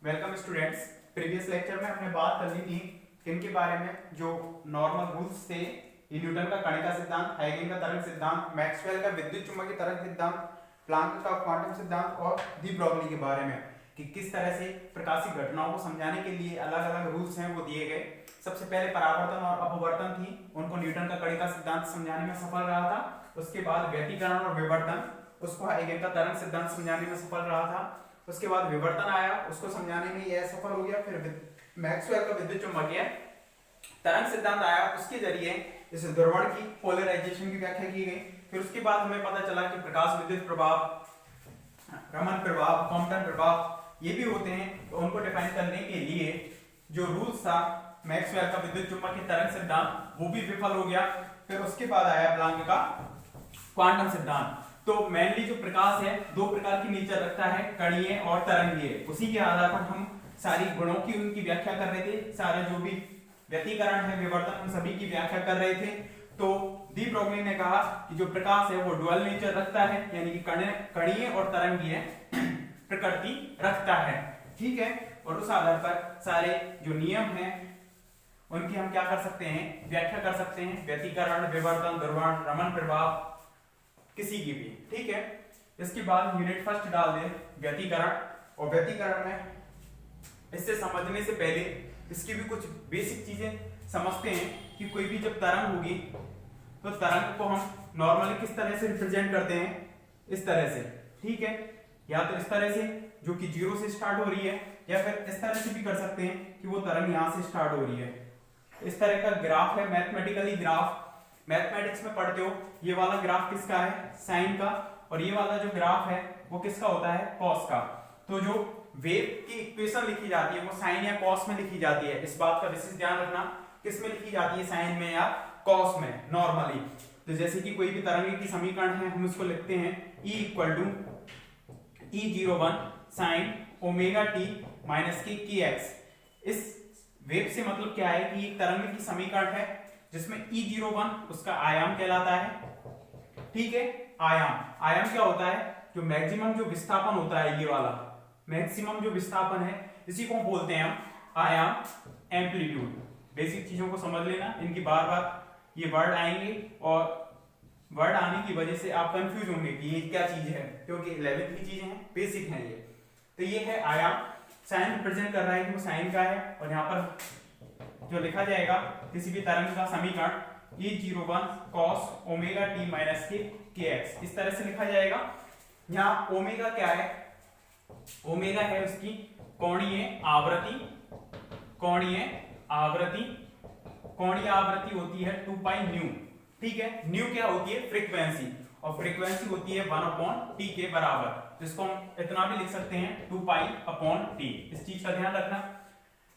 Welcome students. Previous lecture में हमने बात कर ली थी किनके बारे में, जो नॉर्मल रूल्स थे, न्यूटन का कणिका सिद्धांत, हाइगन का तरंग सिद्धांत, मैक्सवेल का विद्युत चुंबकीय तरंग सिद्धांत, प्लांक का क्वांटम सिद्धांत और डी ब्रोगली के बारे में कि किस तरह से प्रकाशिक घटनाओं को समझाने के लिए अलग अलग रूल्स हैं वो दिए गए। सबसे पहले परावर्तन और अपवर्तन थी, उनको न्यूटन का कणिका सिद्धांत समझाने में सफल रहा था। उसके बाद व्यतिकरण और विवर्तन, उसको हाइगन का तरंग सिद्धांत समझाने में सफल रहा था। उसके बाद विवर्तन आया, उसको समझाने में यह सफल हो गया। फिर मैक्सवेल का विद्युत चुंबकीय तरंग सिद्धांत आया, उसके जरिए इस ध्रुवण की पोलराइजेशन की व्याख्या की गई। फिर उसके बाद हमें पता चला कि प्रकाश विद्युत प्रभाव, रमन प्रभाव, कॉम्पटन प्रभाव ये भी होते हैं, तो उनको डिफाइन करने के लिए जो रूल्स था मैक्सवेल का विद्युत चुंबकीय तरंग सिद्धांत वो भी विफल हो गया। फिर उसके बाद आया प्लांक का क्वांटम सिद्धांत। तो मेनली जो प्रकाश है दो प्रकार की नेचर रखता है, कणीय और तरंगीय। उसी के आधार पर हम सारी गुणों की उनकी व्याख्या कर रहे थे, सारे जो भी व्यतिकरण है, विवर्तन, उन सभी की व्याख्या कर रहे थे। तो डी ब्रोगली ने कहा कि जो प्रकाश है वो डुअल नेचर रखता है, यानी कि कणीय और तरंगीय प्रकृति रखता है। ठीक है, और उस आधार पर सारे जो नियम हैं उनकी हम क्या कर सकते हैं, व्याख्या कर सकते हैं। व्यतिकरण, विवर्तन, ध्रुवण, रमन प्रभाव किसी की भी। ठीक है, इसके बाद यूनिट फर्स्ट डाल दे व्यतिकरण। और व्यतिकरण में इससे समझने से पहले इसकी भी कुछ बेसिक चीजें समझते हैं कि कोई भी जब तरंग होगी तो तरंग को हम नॉर्मली किस तरह से रिप्रेजेंट करते हैं, इस तरह से। ठीक है, या तो इस तरह से जो कि 0 से स्टार्ट हो रही है, या फिर इस तरह से भी कर सकते हैं कि वो तरंग यहां से स्टार्ट हो रही है। इस तरह का ग्राफ है, मैथमेटिकली ग्राफ मैथमेटिक्स में पढ़ते हो। ये वाला ग्राफ किसका है, साइन का, और ये वाला जो ग्राफ है वो किसका होता है, कॉस का। तो जो वेव की इक्वेशन लिखी जाती है वो साइन या कॉस में लिखी जाती है। इस बात का विशेष ध्यान रखना, किस में लिखी जाती है, साइन में या कॉस में नॉर्मली। तो जैसे कि कोई भी तरंग की समीकरण है, हम उसको लिखते हैं E = E01 sin omega t minus के kx। इस वेव से मतलब क्या है कि एक तरंग की समीकरण है जिसमें E01 उसका आयाम कहलाता है। ठीक है, आयाम क्या होता है, जो मैक्सिमम जो विस्थापन होता है, ये वाला मैक्सिमम जो विस्थापन है, इसी को बोलते हैं हम आयाम, एम्पलीट्यूड। बेसिक चीजों को समझ लेना, इनकी बार बार ये वर्ड आएंगे और वर्ड आने की वजह से आप कंफ्यूज होंगे कि ये क्या चीज है, क्योंकि 11th की चीजें हैं, बेसिक हैं ये। तो ये है आयाम, साइन रिप्रेजेंट कर रहा है कि वो साइन का है। और यहाँ पर जो लिखा जाएगा किसी भी तरंग का समीकरण E01 cos omega t minus के kx, इस तरह से लिखा जाएगा। यहाँ ओमेगा क्या है, ओमेगा है उसकी कोणीय आवृत्ति। कोणीय आवृत्ति होती है 2 पाई न्यू। ठीक है, न्यू क्या होती है, फ्रीक्वेंसी, और फ्रीक्वेंसी होती है 1/t के बराबर। जिसको हम इतना भी लिख सकते हैं 2 पाई अपॉन t। इस चीज का ध्यान रखना।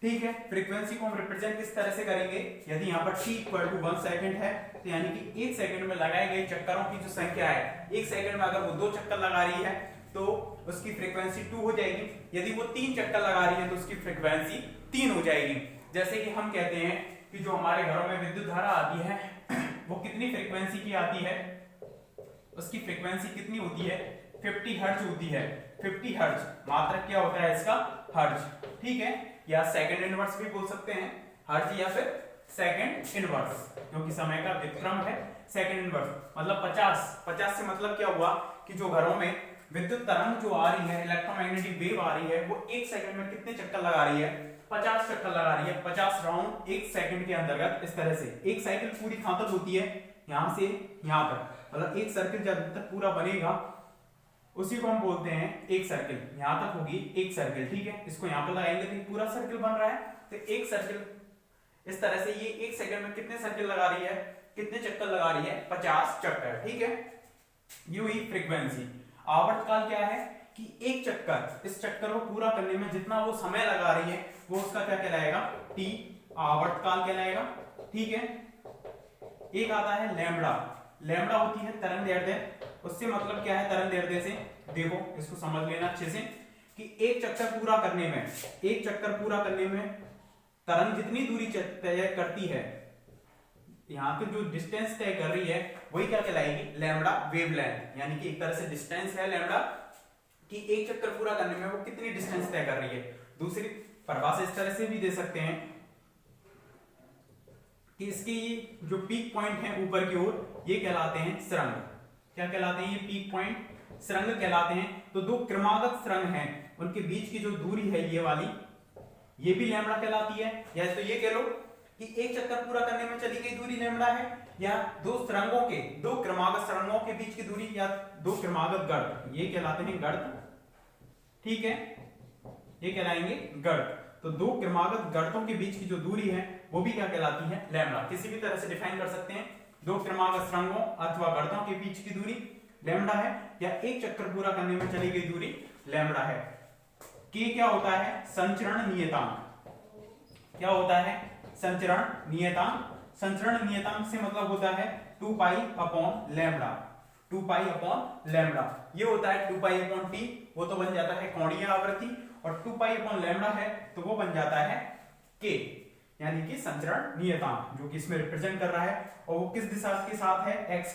ठीक है, फ्रीक्वेंसी को हम रिप्रेजेंट किस तरह से करेंगे, यदि यहाँ पर t = 1 सेकंड है तो यानी कि 1 सेकंड में लगाए गए चक्करों की जो संख्या है, 1 सेकंड में अगर वो 2 चक्कर लगा रही है तो उसकी फ्रीक्वेंसी 2 हो जाएगी। यदि वो 3 चक्कर लगा रही है तो उसकी फ्रीक्वेंसी 3 हो जाएगी। जैसे कि हम कहते हैं कि जो हमारे घरों में विद्युत धारा आती है वो कितनी फ्रीक्वेंसी की आती है, उसकी फ्रीक्वेंसी कितनी होती है, 50 हर्ट्ज होती है। 50 हर्ट्ज मात्रक क्या होता है इसका, हर्ट्ज। ठीक है, या सेकंड इनवर्स भी बोल सकते हैं, हर्ट्ज या फिर सेकंड इनवर्स, क्योंकि समय का व्युत्क्रम है सेकंड इनवर्स। मतलब 50 से मतलब क्या हुआ कि जो घरों में विद्युत तरंग जो आ रही है, इलेक्ट्रोमैग्नेटिक वेव आ रही है, वो 1 सेकंड में कितने चक्कर लगा रही है, 50 चक्कर लगा रही है। 50 राउंड 1 सेकंड के अंतर्गत। इस तरह से एक साइकिल पूरी कहां तक होती है, यहां से यहां तक, मतलब एक सर्किल जब तक पूरा बनेगा उसी को हम बोलते हैं एक सर्किल। यहां तक होगी एक सर्किल। ठीक है, इसको यहां पर लगाएंगे तो पूरा सर्किल बन रहा है। तो एक सर्किल इस तरह से, ये 1 सेकंड में कितने सर्किल लगा रही है, कितने चक्कर लगा रही है, 50 चक्कर। ठीक है, ये हुई फ्रीक्वेंसी। आवर्तकाल क्या है कि एक चक्कर, इस चक्कर को पूरा करने में जितना वो समय लगा रही है वो उसका क्या कहलाएगा, t, आवर्तकाल कहलाएगा। ठीक है, एक आता है लैम्बडा। लैम्बडा होती है तरंग दैर्ध्य। उससे मतलब क्या है तरंग दैर्ध्य से, देखो इसको समझ लेना अच्छे से कि एक चक्कर पूरा करने में तरंग जितनी दूरी तय करती है, यहाँ पे जो डिस्टेंस तय कर रही है वही क्या कहलाएगी, लैम्बडा वेवलेंथ। यानी कि एक तरह से डिस्टेंस है लैम्बडा कि एक चक्कर पूरा करने में वो कितनी डिस्टेंस तय कर रही है। दूसरी परिभाषा इस तरह से भी दे सकते हैं कि इसके ये जो पीक पॉइंट है ऊपर की ओर, ये कहलाते हैं सुरंग। क्या कहलाते हैं? ये पीक पॉइंट सुरंग कहलाते हैं। तो दो क्रमागत सुरंग हैं, उनके बीच की जो दूरी है ये वाली, ये भी लैम्बडा कहलाती है। या तो ये कह लो कि एक चक्कर पूरा करने में चली गई दूरी लैम्बडा है, या दो सुरंगों के, दो क्रमागत सुरंगों के बीच की दूरी, या दो क्रमागत गर्त, ये कहलाते हैं गर्त। ठीक है, ये कहलाएंगे गर्त। तो दो क्रमागत गर्तों के बीच की जो दूरी है वो भी क्या कहलाती है? लैम्बडा। किसी भी तरह से डिफाइन कर सकते हैं, दो क्रमागत सुरंगों अथवा गर्तों के बीच की दूरी लैम्बडा है, या एक चक्कर पूरा करने में चली गई दूरी लैम्बडा है। के क्या होता है? संचरण नियतांक। क्या होता है? संचरण नियतांक। संचरण नियतांक से मतलब होता है 2 pi upon lambda. 2 pi upon lambda ये होता है 2 पाई अपॉन टी, वो तो बन जाता है कोणीय आवृत्ति, और 2 पाई अपॉन लैम्बडा है तो वो बन जाता है के, यानी कि संचरण नियतांक, जो कि इसमें रिप्रेजेंट कर रहा है। और वो किस दिशा के साथ है? एक्स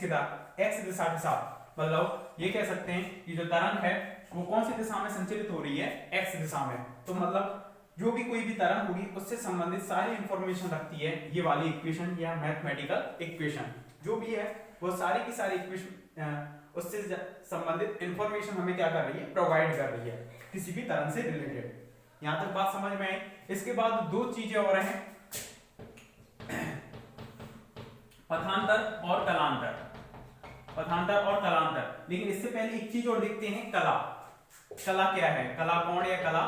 दिशा के साथ। मतलब ये कह सकते हैं कि जो तरंग है वो कौन सी दिशा में संचरित हो रही है? एक्स दिशा में। तो मतलब जो भी कोई भी तरंग होगी उससे संबंधित सारी इंफॉर्मेशन रखती है ये वाली इक्वेशन या मैथमेटिकल इक्वेशन, जो भी है वो सारी की सारी इक्वेशन उससे संबंधित इंफॉर्मेशन हमें क्या कर रही है? प्रोवाइड कर रही है, किसी भी तरंग से रिलेटेड। यहां तक बात समझ में आई। इसके बाद दो चीजें और हैं, पथांतर और कलांतर। पथांतर और कलांतर। लेकिन इससे पहले एक चीज और देखते हैं, कला। कला क्या है? कला कोण या कला,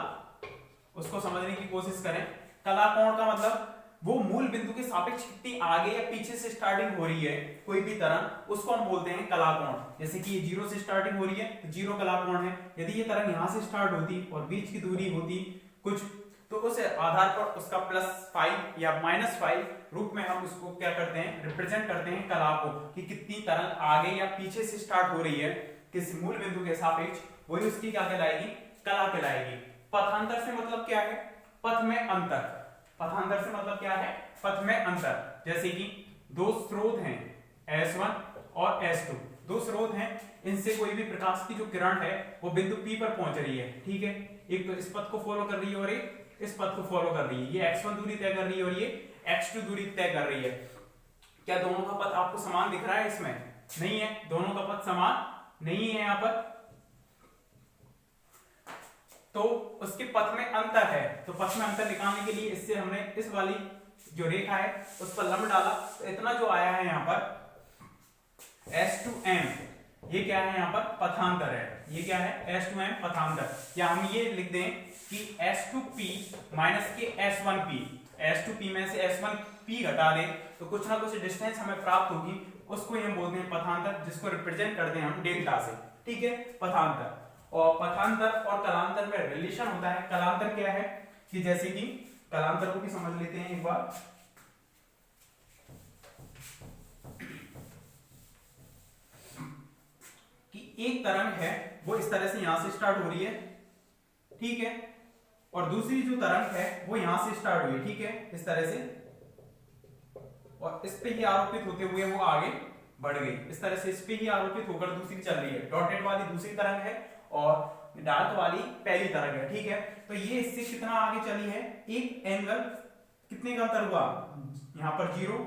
उसको समझने की कोशिश करें। कला कोण का मतलब वो मूल बिंदु के सापेक्ष कितनी आगे या पीछे से स्टार्टिंग हो रही है कोई भी तरंग, उसको हम बोलते हैं कला कोण। जैसे कि ये 0 से स्टार्टिंग हो रही है तो 0 कला कोण है। यदि ये तरंग यहां से स्टार्ट होती और बीच की दूरी होती कुछ, तो उस आधार पर उसका +5 या -5 रूप में हम उसको क्या करते हैं? रिप्रेजेंट करते हैं कला को, कि कितनी तरंग आगे या पीछे से स्टार्ट हो रही है किसी मूल बिंदु के सापेक्ष, वही उसकी क्या कहलाएगी? कला कहलाएगी। पथांतर से मतलब क्या है? पथ में अंतर। पथांतर से मतलब क्या है? पथ में अंतर। जैसे कि दो स्रोत हैं S1 और S2, दो स्रोत हैं, इनसे कोई भी प्रकाश की जो किरण है वो बिंदु P पर पहुंच रही है। ठीक है, एक तो इस पथ को फॉलो कर रही है और एक इस पथ को फॉलो कर रही है। ये x1 दूरी तय कर रही है और ये x2 दूरी तय कर रही है। क्या दोनों का पथ आपको समान दिख रहा है? इसमें नहीं है, दोनों का पथ समान नहीं है यहाँ पर, तो उसके पथ में अंतर है। तो पथ में अंतर निकालने के लिए इससे हमने इस वाली जो रेखा है उस पर लंब डाला, तो इतना जो आया है यहाँ पर S2M, ये क्या है? यहाँ पर पथांतर है। ये क्या है? S2M पथांतर। या हम ये लिख दें कि S2P माइनस के S1P, S2P में से S1P घटा दें तो कुछ ना कुछ डिस्टेंस हमें प्राप्त होगी, उसको हम बोलते हैं पथांतर, जिसको रिप्रेजेंट करते हैं हम डेल्टा से। ठीक है, पथांतर। और पथांतर और कलांतर में रिलेशन होता है। कलांतर क्या है? कि जैसे कि कलांतर को भी समझ लेते हैं एक बार। कि एक तरंग है वो इस तरह से यहां से स्टार्ट हो रही है, ठीक है, और दूसरी जो तरंग है वो यहां से स्टार्ट हुई, ठीक है, इस तरह से, और इस पे ही आरोपित होते हुए वो आगे बढ़ गई। इस तरह से इस पे ही आरोपित होकर दूसरी चल रही है। डॉटेड वाली दूसरी तरंग है और डार्क वाली पहली तरंग है। ठीक है, तो ये इससे कितना आगे चली है? एक एंगल कितने का अंतर हुआ? यहाँ पर 0,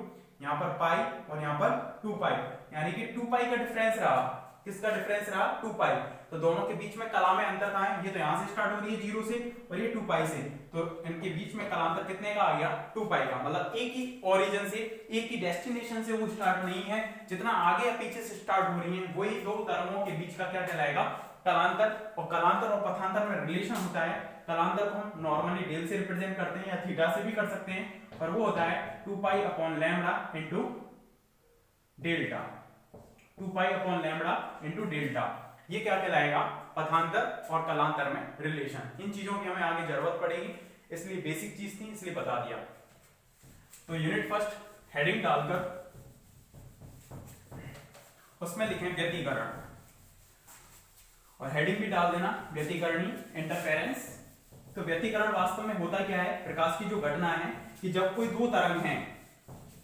यहाँ पर पाई और यहाँ पर 2 पाई, यानी कि 2 पाई का डिफरेंस रहा। किसका डिफरेंस रहा? 2 पाई। तो दोनों के बीच में कला में अंतर कहां है? ये तो यहां से स्टार्ट हो रही है 0 से और ये 2 पाई से, तो इनके बीच में कलांतर कितने का आ गया? 2 पाई का। मतलब एक ही ओरिजिन से, एक ही डेस्टिनेशन से वो स्टार्ट नहीं है, जितना आगे या पीछे से स्टार्ट हो रही है वही दो तरंगों के बीच का क्या कहलाएगा? कलांतर। और कलांतर और पथांतर में रिलेशन होता है। कलांतर को हम नॉर्मली डेल से रिप्रेजेंट करते हैं या थीटा से भी कर सकते हैं, पर वो होता है 2 pi upon lambda into delta. 2 pi upon lambda into delta, ये क्या कहलाएगा? पथांतर और कलांतर में रिलेशन। इन चीजों की हमें आगे जरूरत पड़ेगी, इसलिए बेसिक चीज थी इसलिए बता दिया। तो यूनिट फर्स्ट हेडिंग डालकर उसमें लिखें व्यतिकरण, और हेडिंग भी डाल देना व्यतिकरणी इंटरफेरेंस। तो व्यतिकरण वास्तव में होता क्या है? प्रकाश की जो घटना है कि जब कोई दो तरंग हैं,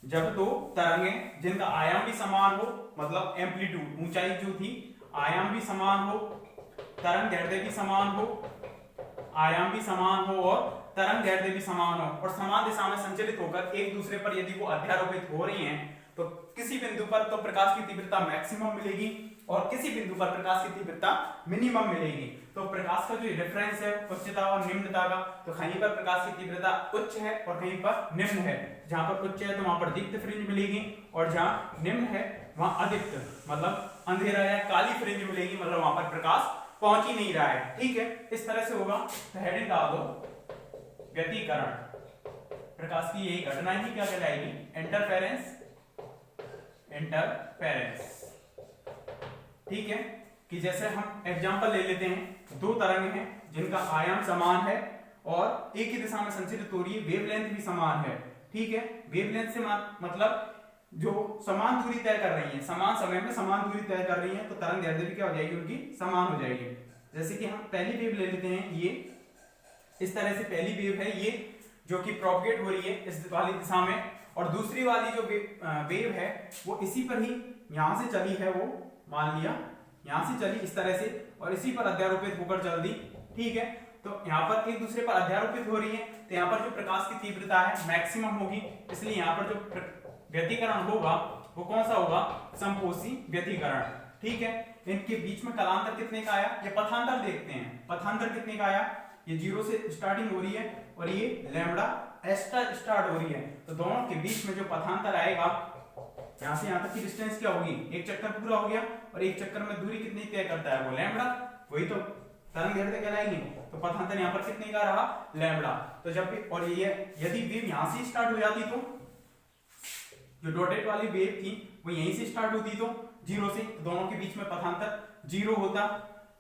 जब दो तरंगें जिनका आयाम भी समान हो, मतलब एम्पलीट्यूड ऊंचाई जो थी, आयाम भी समान हो, तरंग दैर्ध्य भी समान हो, आयाम भी समान हो और तरंग दैर्ध्य भी समान हो और समान दिशा में संचलित होकर एक दूसरे पर यदि वो अध्यारोपित हो रही हैं तो किसी बिंदु पर तो प्रकाश की तीव्रता मैक्सिमम मिलेगी और किसी बिंदु पर प्रकाश की तीव्रता मिनिमम मिलेगी। तो प्रकाश का जो रेफरेंस है उच्चता और निम्नता का, तो कहीं पर प्रकाश की तीव्रता उच्च है और कहीं पर निम्न है। जहां पर उच्च है तो वहां पर दीप्त फ्रिंज मिलेगी और जहां निम्न है वहां अदीप्त मतलब अंधेरा या काली फ्रिंज मिलेगी, मतलब वहां पर प्रकाश पहुंच ही नहीं रहा है। ठीक है, इस तरह से होगा। तो हेडिंग डाल दो व्यतिकरण। प्रकाश की यही घटना ही क्या कहलाएगी? इंटरफेरेंस। इंटरफेरेंस। ठीक है, कि जैसे हम एग्जांपल ले लेते हैं, दो तरंग हैं जिनका आयाम समान है और एक ही दिशा में संचरित हो रही है, वेवलेंथ भी समान है। ठीक है, वेवलेंथ से मतलब जो समान दूरी तय कर रही है, समान समय में समान दूरी तय कर रही है, तो तरंग दैर्ध्य भी क्या हो जाएगी? उनकी समान हो जाएगी। जैसे कि हम पहली वेव ले लेते हैं, ये इस तरह से पहली वेव है ये जो कि प्रोपगेट हो रही है इस वाली दिशा में, और दूसरी वाली जो वेव है वो इसी पर ही यहां से चली है, वो मान लिया यहां से चली इस तरह से और इसी पर अध्यारोपित होकर चल दी। ठीक है, तो यहाँ पर एक दूसरे पर अध्यारोपित हो रही है, तो यहाँ पर जो प्रकाश की तीव्रता है मैक्सिमम होगी, इसलिए यहाँ पर जो व्यतिकरण होगा वो कौन सा होगा? समपोषी व्यतिकरण। ठीक है, इनके बीच में कालांतर कितने का आया? ये पथांतर देखते हैं, पथांतर कितने का आया? ये 0 से स्टार्टिंग हो रही है और ये लैम्डा एस्टर स्टार्ट हो रही है, तो दोनों के बीच में जो पथांतर आएगा, यहां से यहां तक की डिस्टेंस क्या होगी? एक चक्कर पूरा हो गया और एक चक्कर में दूरी कितनी तय करता है? वो लैम्डा, वही तो तरंग दैर्ध्य कहलाएगी। तो पथांतर यहां पर कितने का रहा? लैम्डा। तो जब भी और ये यदि वेव यहां से स्टार्ट हो जाती तो जो डॉटेड वाली वेव थी वो यहीं से स्टार्ट होती तो 0 से, तो दोनों के बीच में पथांतर 0 होता,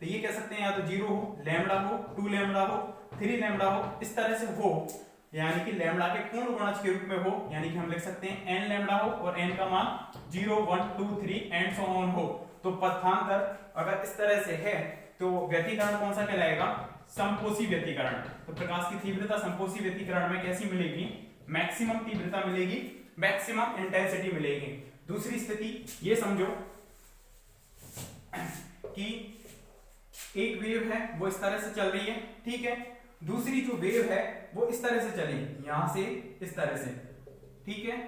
तो ये कह सकते हैं या तो 0 हो, लैम्डा हो, 2 लैम्डा हो, 3 लैम्डा हो, इस तरह से हो, यानी कि लैम्डा के पूर्ण गुणज के रूप में हो, यानी कि हम लिख सकते हैं n लैम्डा हो और n का मान 0 1 2 3 एंड सो ऑन हो। तो पथांतर अगर इस तरह से है तो व्यतिकरण कौन सा कहलाएगा? समपोषी व्यतिकरण। तो प्रकाश की तीव्रता समपोषी व्यतिकरण में कैसी मिलेगी? मैक्सिमम तीव्रता मिलेगी, मैक्सिमम इंटेंसिटी मिलेगी। दूसरी स्थिति ये समझो कि एक वेव है वो इस तरह से चल रही है, ठीक है, दूसरी जो वेव है वो इस तरह से चली, यहां से इस तरह से, ठीक है।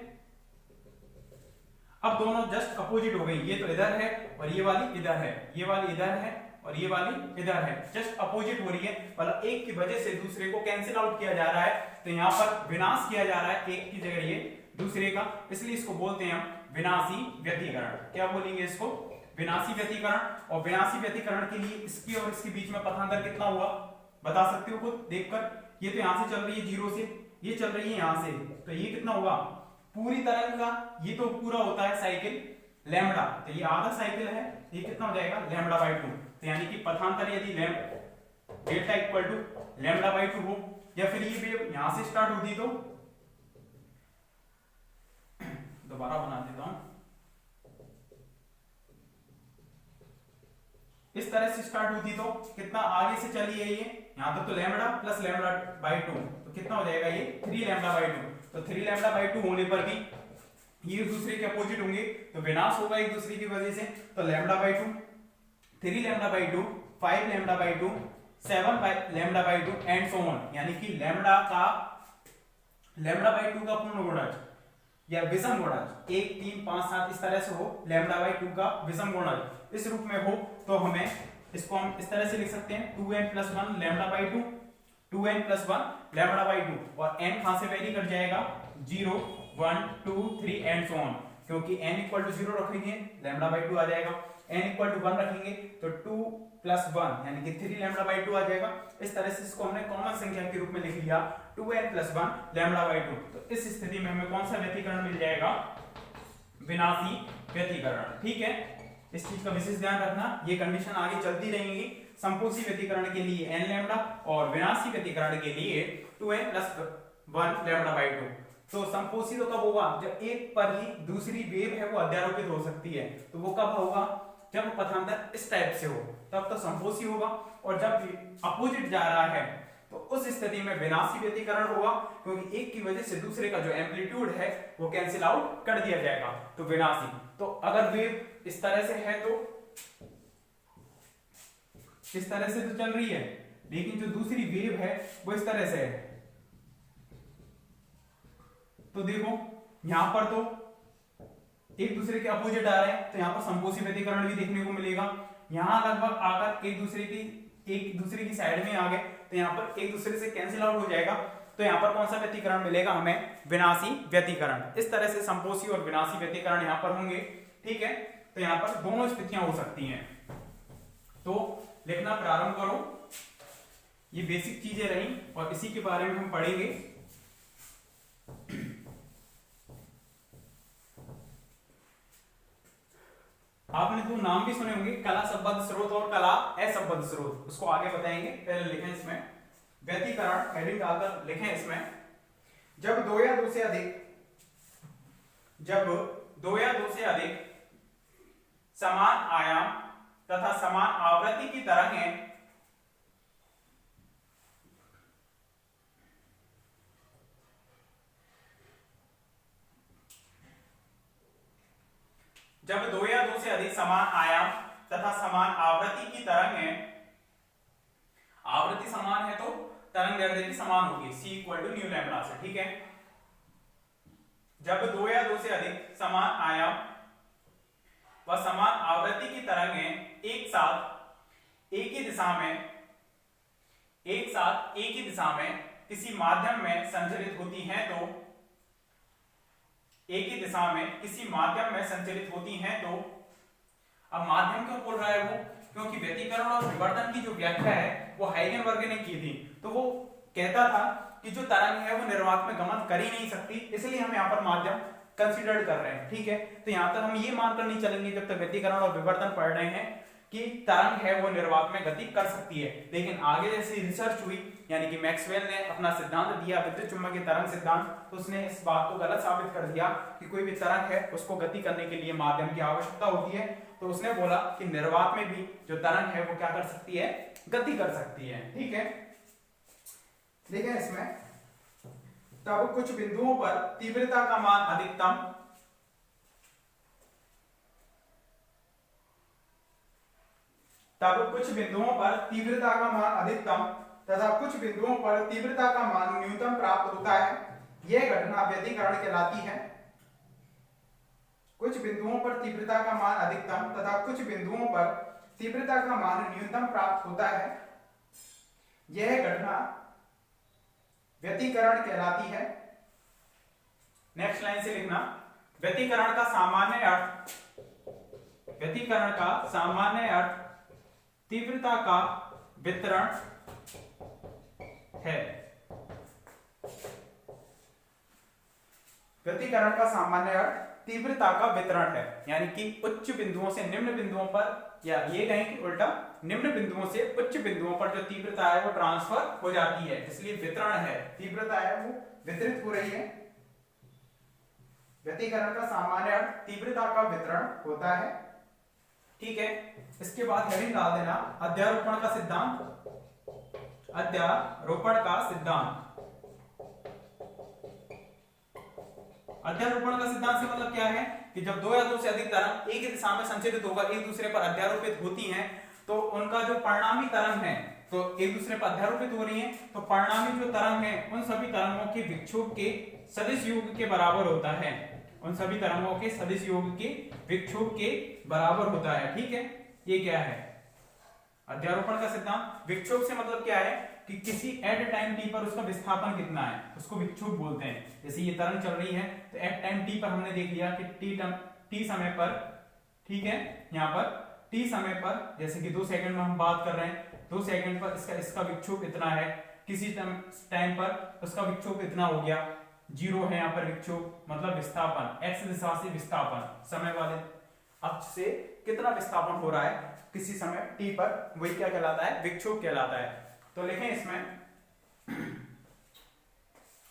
अब दोनों जस्ट अपोजिट हो गई, ये तो इधर है और ये वाली इधर है, ये वाली इधर है और ये वाली इधर है, जस्ट अपोजिट हो रही है, मतलब एक की वजह से दूसरे को कैंसिल आउट किया जा रहा है, तो यहाँ पर विनाश किया जा रहा है एक की जगह ये दूसरे का, इसलिए इसको बोलते हैं हम विनाशी व्यतिकरण। क्या बोलेंगे इसको? विनाशी व्यतिकरण। और विनाशी व्यतिकरण के लिए इसकी और इसके बीच में पथांतर कितना हुआ बता सकते हो खुद देखकर? ये तो यहां से चल रही है 0 से, ये चल रही है यहां से, तो ये कितना होगा? पूरी तरंग का ये तो पूरा होता है साइकिल लैम्डा, तो ये आधा साइकिल है, ये कितना हो जाएगा? Lambda by 2। तो यानी कि पथांतर यदि delta equal to lambda by 2 हो, या फिर ये वेव यहां से स्टार्ट होती तो दोबारा बना देता हूं, इस तरह से स्टार्ट होती तो कितना आगे से चली है ये, यहां तक तो लैम्डा प्लस लैम्डा बाई 2, तो कितना हो जाएगा ये? 3 लैम्डा बाई 2। तो 3 लैम्डा बाई 2 होने पर भी ये एक दूसरे के अपोजिट होंगे, तो विनाश होगा एक दूसरे की वजह से, तो lambda by 2, 3 lambda by 2, 5 lambda by 2, 7 lambda by 2 and so on, यानी कि लैम्डा बाई 2 का पूर्ण गुणज या विषम गुणज 1 3 5 7 इस तरह से हो, लैम्डा बाई 2 का विषम गुणज इस रूप में हो, तो हमें इसको हम इस तरह से लिख सकते हैं 2n + 1 lambda by 2, 2n + 1 lambda by 2, और n कहां से वेरी कर जाएगा? 0 1 2 3 एंड सो ऑन, क्योंकि n = 0 रखेंगे लैम्डा बाई 2 आ जाएगा, n = 1 रखेंगे तो 2 + 1 यानी कि 3 लैम्डा बाई 2 आ जाएगा। इस तरह से इसको हमने कॉमन संख्या के रूप में लिख लिया 2n + 1 लैम्डा बाई 2। तो इस स्थिति में हमें कौन सा व्यतिकरण मिल जाएगा? विनाशी व्यतिकरण। ठीक है, इस चीज का विशेष ध्यान रखना, ये कंडीशन आगे चलती रहेंगी। संपोषी व्यतिकरण के लिए n लैम्डा और विनाशी व्यतिकरण के लिए 2n + 1 लैम्डा बाई 2। तो संपोषी तो कब होगा? जब एक पर ही दूसरी वेव है वो अध्यारोपित हो सकती है, तो वो कब होगा? जब पथांतर इस टाइप से हो तब तो संपोषी होगा, और जब अपोजिट जा रहा है तो उस स्थिति में विनाशी व्यतिकरण होगा, क्योंकि एक की वजह से दूसरे का जो एम्पलीट्यूड है वो कैंसिल आउट कर दिया जाएगा, तो विनाशी। तो अगर वेव इस तरह से है तो इस तरह से तो चल रही है, लेकिन जो दूसरी वेव है वो इस तरह से है। तो देखो यहां पर तो एक दूसरे के अपोजिट आ रहे हैं, तो यहां पर संपोषी व्यतिकरण भी देखने को मिलेगा। यहां लगभग आकर एक दूसरे की साइड में आ गए, तो यहां पर एक दूसरे से कैंसिल आउट हो जाएगा। तो यहां पर कौन सा व्यतिकरण मिलेगा हमें? विनाशी व्यतिकरण। इस तरह से संपोषी और विनाशी व्यतिकरण यहां पर होंगे। ठीक है, तो यहां पर दोनों स्थितियां हो सकती हैं। तो लिखना प्रारंभ करो। ये बेसिक चीजें रही और इसी के बारे में हम पढ़ेंगे। आपने दो नाम भी सुने होंगे, कला संबद्ध स्रोत और कला असंबद्ध स्रोत, उसको आगे बताएंगे। पहले लिखें इसमें व्यतिकरण, हेडिंग डालकर लिखें इसमें, जब दो या दो से अधिक समान आयाम तथा समान आवृत्ति की तरंगें जब दो या दो से अधिक समान आयाम तथा समान आवृत्ति की तरंगें, आवृत्ति समान है तो तरंग समान होगी, c equal to nu lambda से। ठीक है, जब दो या दो से अधिक समान आयाम व समान आवृत्ति की तरंगें एक साथ एक ही दिशा में किसी माध्यम में संचरित होती हैं तो एक ही दिशा में किसी माध्यम में संचरित होती हैं तो, अब माध्यम क्यों बोल रहा है वो? क्योंकि व्यतिकरण और विवर्तन की जो व्याख्या है वो हाइगेनबर्ग ने की थी। तो वो कहता था कि जो तरंग है वो निर्वात में गमन कर ही नहीं सकती, इसलिए हम यहाँ पर माध्यम कंसीडर कर रहे हैं। ठीक है, तो यहां तक हम ये मानकर नहीं चलेंगे जब तक व्यतिकरण और विवर्तन पढ़ रहे हैं कि तरंग है वो निर्वात में गति कर सकती है। लेकिन आगे जैसे रिसर्च हुई, यानी कि मैक्सवेल ने अपना सिद्धांत दिया विद्युत चुंबकीय तरंग सिद्धांत, तो उसने इस बात को गलत साबित कर दिया कि कोई भी तरंग है उसको गति करने के लिए माध्यम की आवश्यकता होती है। तो उसने बोला कि निर्वात में भी जो तरंग है वो क्या कर सकती है? गति कर सकती है। ठीक है, देखिए इसमें, तब कुछ बिंदुओं पर तीव्रता का मान अधिकतम तथा कुछ बिंदुओं पर तीव्रता का मान न्यूनतम प्राप्त होता है। यह घटना व्यतिकरण कहलाती है। कुछ बिंदुओं पर तीव्रता का मान अधिकतम तथा कुछ बिंदुओं पर तीव्रता का मान न्यूनतम प्राप्त होता है, यह घटना व्यतिकरण कहलाती है। नेक्स्ट लाइन से लिखना, व्यतिकरण का सामान्य अर्थ तीव्रता का वितरण है। व्यतिकरण का सामान्य अर्थ तीव्रता का वितरण है, यानी कि उच्च बिंदुओं से निम्न बिंदुओं पर, या ये कहें कि उल्टा, निम्न बिंदुओं से उच्च बिंदुओं पर जो तीव्रता है वो ट्रांसफर हो जाती है, इसलिए वितरण है। तीव्रता है वो वितरित हो रही है। व्यतिकरण का सामान्य अर्थ तीव्रता का वितरण होता है। ठीक है, इसके बाद हेडिंग डाल देना अध्यारोपण का सिद्धांत। अध्यारोपण का सिद्धांत से मतलब क्या है कि जब दो या दो से अधिक तरंग एक ही दिशा में संचरित होकर एक दूसरे पर अध्यारोपित होती हैं, तो उनका जो परिणामी तरंग है, तो एक दूसरे पर अध्यारोपित हो रही हैं, तो परिणामी जो तरंग है उन सभी तरंगों के विक्षोभ के सदिश योग के बराबर होता है। उन सभी तरंगों के सदिश योग के विक्षोभ के बराबर होता है। ठीक है, ये क्या है? अध्यारोपण का सिद्धांत। विक्षोभ से मतलब क्या है कि किसी एट टाइम टी पर उसका विस्थापन कितना है, उसको विक्षोभ बोलते हैं। जैसे ये तरंग चल रही है तो एट टाइम टी पर हमने देख लिया कि टी समय पर, ठीक है, यहाँ पर टी समय पर, जैसे कि 2 सेकंड में हम बात कर रहे हैं, 2 सेकंड पर इसका विक्षोभ इतना है, किसी टाइम पर उसका विक्षोभ इतना हो गया, 0 है यहाँ पर विक्षोभ, मतलब विस्थापन, एक्स दिशा से विस्थापन, समय वाले अक्ष से कितना विस्थापन हो रहा है किसी समय टी पर, वही क्या कहलाता है? विक्षोभ कहलाता है। तो लिखें इसमें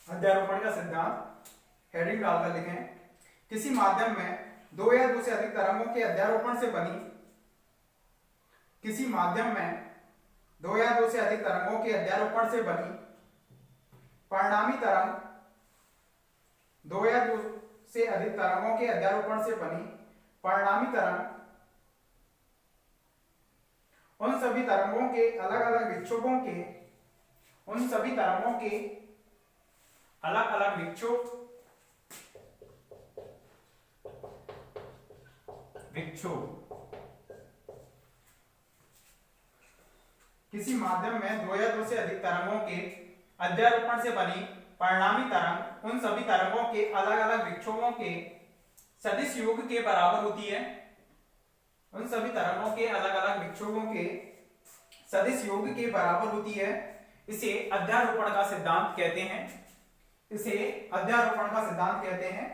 अध्यारोपण का सिद्धांत, हेडिंग डालकर लिखें, किसी माध्यम में दो या दो से अधिक तरंगों के अध्यारोपण से बनी, किसी माध्यम में दो या दो से अधिक तरंगों के अध्यारोपण से बनी परिणामी तरंग, दो या दो से अधिक तरंगों के अध्यारोपण से बनी परिणामी तरंग उन सभी तरंगों के अलग अलग विक्षोभों के उन सभी तरंगों के अलग अलग विक्षोभ किसी माध्यम में दो या दो से अधिक तरंगों के अध्यारोपण से बनी परिणामी तरंग उन सभी तरंगों के अलग अलग विक्षोभों के सदिश योग के बराबर होती है। उन सभी तरंगों के अलग अलग विक्षोभों के सदिश योग के बराबर होती है। इसे अध्यारोपण का सिद्धांत कहते हैं। इसे अध्यारोपण का सिद्धांत कहते हैं।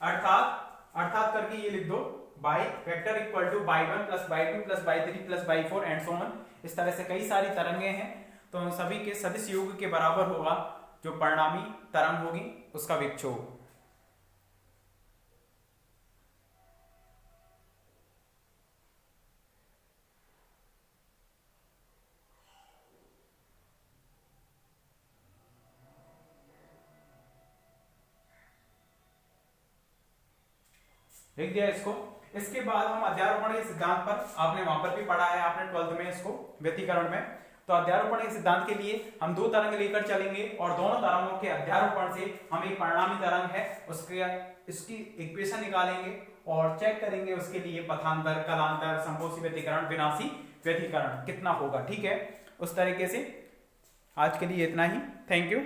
अर्थात करके ये लिख दो, बाई vector equal to y1 plus y2 plus y3 plus y4 and so on. इस तरह से कई सारी तरंगे हैं, तो उन सभी के सदिश योग के बराबर होगा जो परिणामी तरंग होगी उसका विक्षोभ। लिख दिया इसको। इसके बाद हम अध्यारोपण के सिद्धांत पर, आपने वहां पर भी पढ़ा है, आपने 12th में इसको व्यतिकरण में। तो अध्यारोपण के सिद्धांत के लिए हम दो तरंग लेकर चलेंगे और दोनों तरंगों के अध्यारोपण से हम एक परिणामी तरंग है इसकी इक्वेशन निकालेंगे और चेक करेंगे उसके लिए पथांतर, कलांतर, संपोषी व्यतिकरण, विनाशी व्यतिकरण कितना होगा। ठीक है, उस तरीके से आज के लिए इतना ही। Thank you.